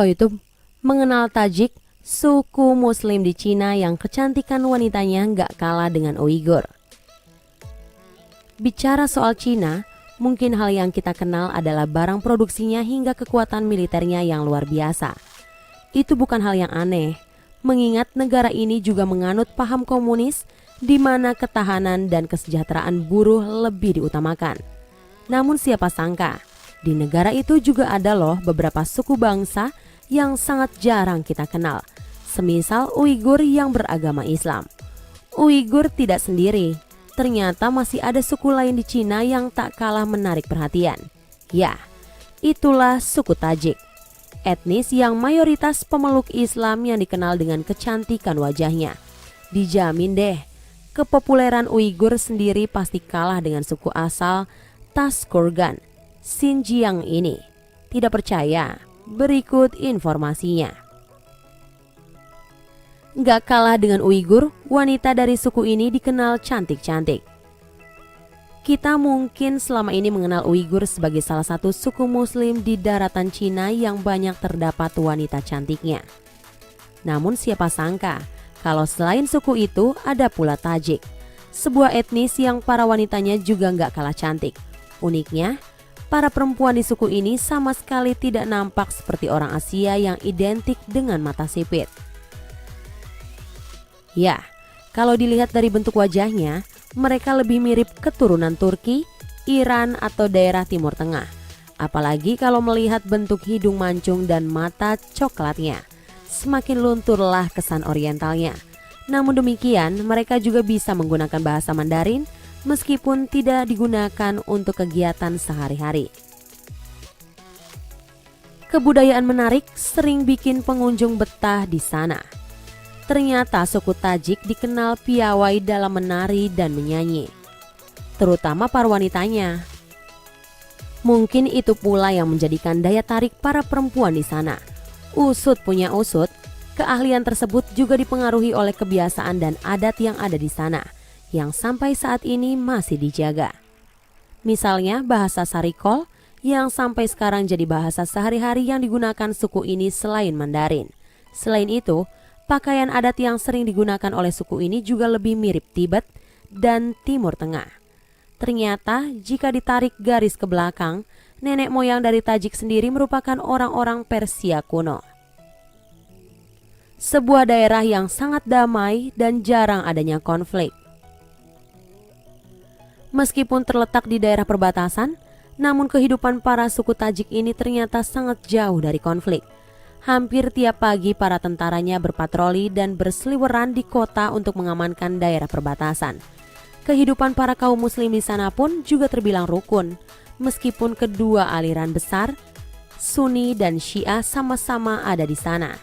YouTube, mengenal Tajik, suku muslim di Cina yang kecantikan wanitanya nggak kalah dengan Uighur. Bicara soal Cina, mungkin hal yang kita kenal adalah barang produksinya hingga kekuatan militernya yang luar biasa. Itu bukan hal yang aneh, mengingat negara ini juga menganut paham komunis di mana ketahanan dan kesejahteraan buruh lebih diutamakan. Namun siapa sangka, di negara itu juga ada loh beberapa suku bangsa yang sangat jarang kita kenal, semisal Uighur yang beragama Islam. Uighur tidak sendiri, ternyata masih ada suku lain di Cina yang tak kalah menarik perhatian. Ya, itulah suku Tajik, etnis yang mayoritas pemeluk Islam yang dikenal dengan kecantikan wajahnya. Dijamin deh, kepopuleran Uighur sendiri pasti kalah dengan suku asal Taskurgan, Xinjiang ini. Tidak percaya? Berikut informasinya. Gak kalah dengan Uighur, wanita dari suku ini dikenal cantik-cantik. Kita mungkin selama ini mengenal Uighur sebagai salah satu suku muslim di daratan Cina yang banyak terdapat wanita cantiknya. Namun siapa sangka kalau selain suku itu ada pula Tajik, sebuah etnis yang para wanitanya juga gak kalah cantik. Uniknya, para perempuan di suku ini sama sekali tidak nampak seperti orang Asia yang identik dengan mata sipit. Ya, kalau dilihat dari bentuk wajahnya, mereka lebih mirip keturunan Turki, Iran atau daerah Timur Tengah. Apalagi kalau melihat bentuk hidung mancung dan mata coklatnya, semakin lunturlah kesan orientalnya. Namun demikian, mereka juga bisa menggunakan bahasa Mandarin meskipun tidak digunakan untuk kegiatan sehari-hari. Kebudayaan menarik sering bikin pengunjung betah di sana. Ternyata suku Tajik dikenal piawai dalam menari dan menyanyi, terutama para wanitanya. Mungkin itu pula yang menjadikan daya tarik para perempuan di sana. Usut punya usut, keahlian tersebut juga dipengaruhi oleh kebiasaan dan adat yang ada di sana, yang sampai saat ini masih dijaga. Misalnya bahasa Sarikol yang sampai sekarang jadi bahasa sehari-hari yang digunakan suku ini selain Mandarin. Selain itu, pakaian adat yang sering digunakan oleh suku ini juga lebih mirip Tibet dan Timur Tengah. Ternyata jika ditarik garis ke belakang, nenek moyang dari Tajik sendiri merupakan orang-orang Persia kuno. Sebuah daerah yang sangat damai dan jarang adanya konflik. Meskipun terletak di daerah perbatasan, namun kehidupan para suku Tajik ini ternyata sangat jauh dari konflik. Hampir tiap pagi para tentaranya berpatroli dan berseliweran di kota untuk mengamankan daerah perbatasan. Kehidupan para kaum muslim di sana pun juga terbilang rukun, meskipun kedua aliran besar, Sunni dan Syiah sama-sama ada di sana.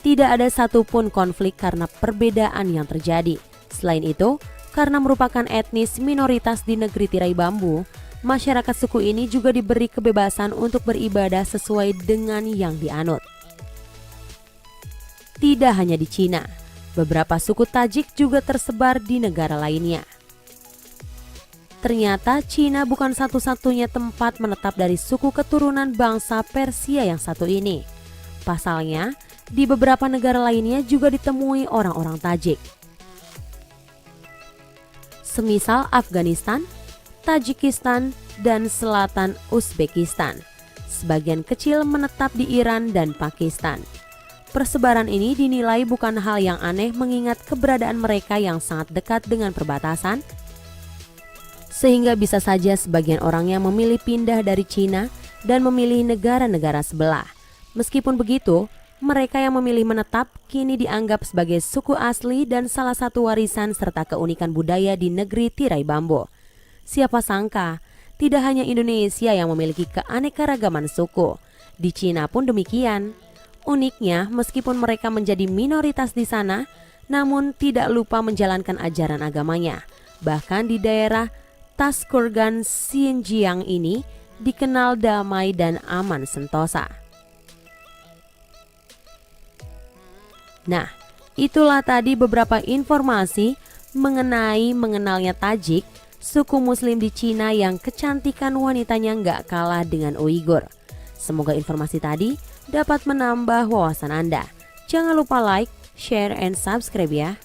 Tidak ada satupun konflik karena perbedaan yang terjadi. Selain itu, karena merupakan etnis minoritas di negeri tirai bambu, masyarakat suku ini juga diberi kebebasan untuk beribadah sesuai dengan yang dianut. Tidak hanya di Cina, beberapa suku Tajik juga tersebar di negara lainnya. Ternyata Cina bukan satu-satunya tempat menetap dari suku keturunan bangsa Persia yang satu ini. Pasalnya, di beberapa negara lainnya juga ditemui orang-orang Tajik. Semisal Afghanistan, Tajikistan, dan selatan Uzbekistan. Sebagian kecil menetap di Iran dan Pakistan. Persebaran ini dinilai bukan hal yang aneh mengingat keberadaan mereka yang sangat dekat dengan perbatasan, sehingga bisa saja sebagian orangnya memilih pindah dari Cina dan memilih negara-negara sebelah. Meskipun begitu, mereka yang memilih menetap kini dianggap sebagai suku asli dan salah satu warisan serta keunikan budaya di negeri tirai bambu. Siapa sangka, tidak hanya Indonesia yang memiliki keanekaragaman suku. Di Cina pun demikian. Uniknya, meskipun mereka menjadi minoritas di sana, namun tidak lupa menjalankan ajaran agamanya. Bahkan di daerah Taskurgan, Xinjiang ini dikenal damai dan aman sentosa. Nah, itulah tadi beberapa informasi mengenalnya Tajik, suku muslim di Cina yang kecantikan wanitanya nggak kalah dengan Uighur. Semoga informasi tadi dapat menambah wawasan Anda. Jangan lupa like, share, and subscribe ya.